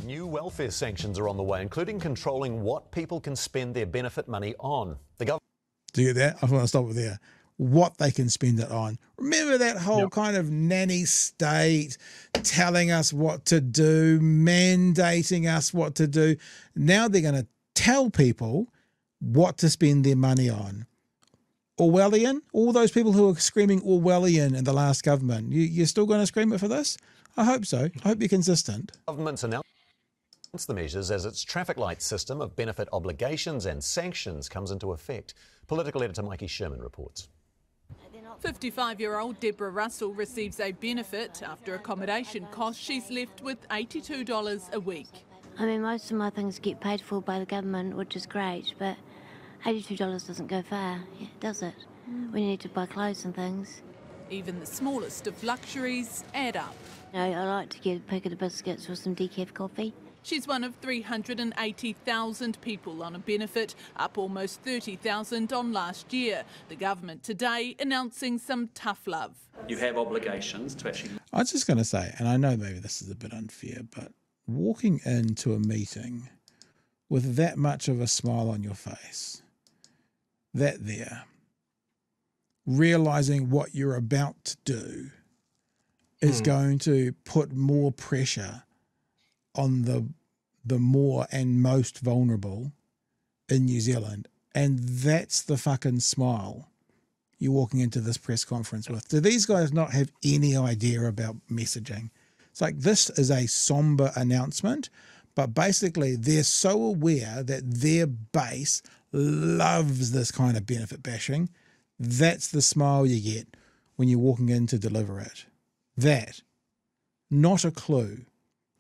New welfare sanctions are on the way, including controlling what people can spend their benefit money on. The government. Do you get that? I want to stop it there. What they can spend it on. Remember that whole kind of nanny state telling us what to do, mandating us what to do. Now they're going to tell people what to spend their money on. Orwellian? All those people who are screaming Orwellian in the last government, you're still going to scream it for this? I hope so. I hope you're consistent. Government's announced the measures as its traffic light system of benefit obligations and sanctions comes into effect. Political editor Mikey Sherman reports. 55-year-old Deborah Russell receives a benefit after accommodation costs. She's left with $82 a week. I mean, most of my things get paid for by the government, which is great, but $82 doesn't go far, does it? When you need to buy clothes and things. Even the smallest of luxuries add up. You know, I like to get a packet of biscuits with some decaf coffee. She's one of 380,000 people on a benefit, up almost 30,000 on last year. The government today announcing some tough love. You have obligations to actually... I was just going to say, and I know maybe this is a bit unfair, but walking into a meeting with that much of a smile on your face, that there, realising what you're about to do is going to put more pressure on the more and most vulnerable in New Zealand. And that's the fucking smile you're walking into this press conference with. Do these guys not have any idea about messaging? It's like, this is a somber announcement, but basically they're so aware that their base loves this kind of benefit bashing. That's the smile you get when you're walking in to deliver it. That. Not a clue.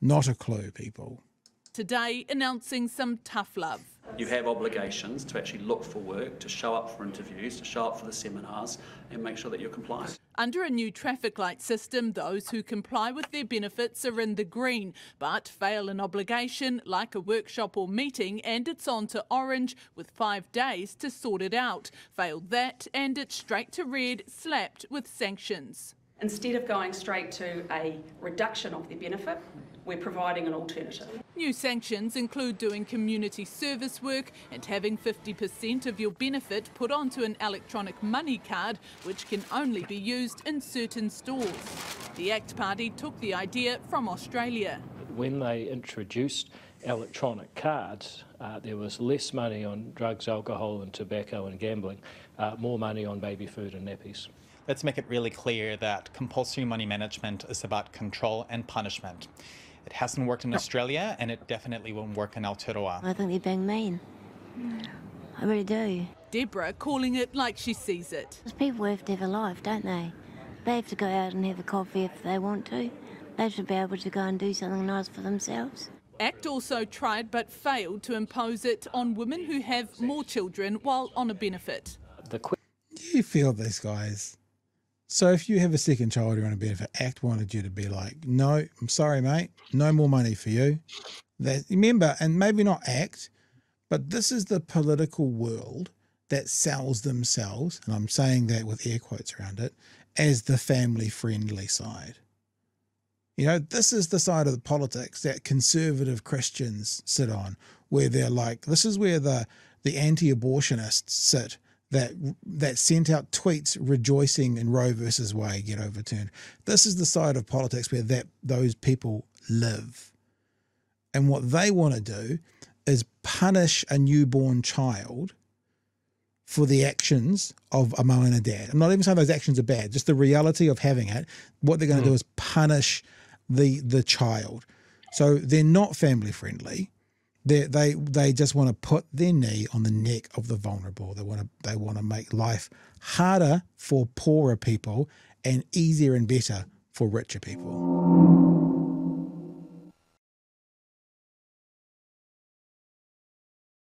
Not a clue, people. Today announcing some tough love. You have obligations to actually look for work, to show up for interviews, to show up for the seminars and make sure that you're compliant. Under a new traffic light system, those who comply with their benefits are in the green, but fail an obligation like a workshop or meeting and it's on to orange with 5 days to sort it out. Failed that and it's straight to red, slapped with sanctions. Instead of going straight to a reduction of their benefit, we're providing an alternative. New sanctions include doing community service work and having 50% of your benefit put onto an electronic money card, which can only be used in certain stores. The ACT Party took the idea from Australia. When they introduced electronic cards, there was less money on drugs, alcohol and tobacco and gambling, more money on baby food and nappies. Let's make it really clear that compulsory money management is about control and punishment. It hasn't worked in Australia and it definitely won't work in Aotearoa. I think they're being mean. I really do. Deborah calling it like she sees it. Because people have to have a life, don't they? They have to go out and have a coffee if they want to. They should be able to go and do something nice for themselves. ACT also tried but failed to impose it on women who have more children while on a benefit. You feel these guys. So if you have a second child you're on a benefit, ACT wanted you to be like, no, I'm sorry, mate, no more money for you. Remember, and maybe not ACT, but this is the political world that sells themselves, and I'm saying that with air quotes around it, as the family-friendly side. You know, this is the side of the politics that conservative Christians sit on, where they're like, this is where the anti-abortionists sit, that sent out tweets rejoicing in Roe versus Wade get overturned. This is the side of politics where those people live. And what they want to do is punish a newborn child for the actions of a mum and a dad. I'm not even saying those actions are bad, just the reality of having it. What they're going to do is punish the child. So they're not family friendly. They just want to put their knee on the neck of the vulnerable. They want to make life harder for poorer people and easier and better for richer people.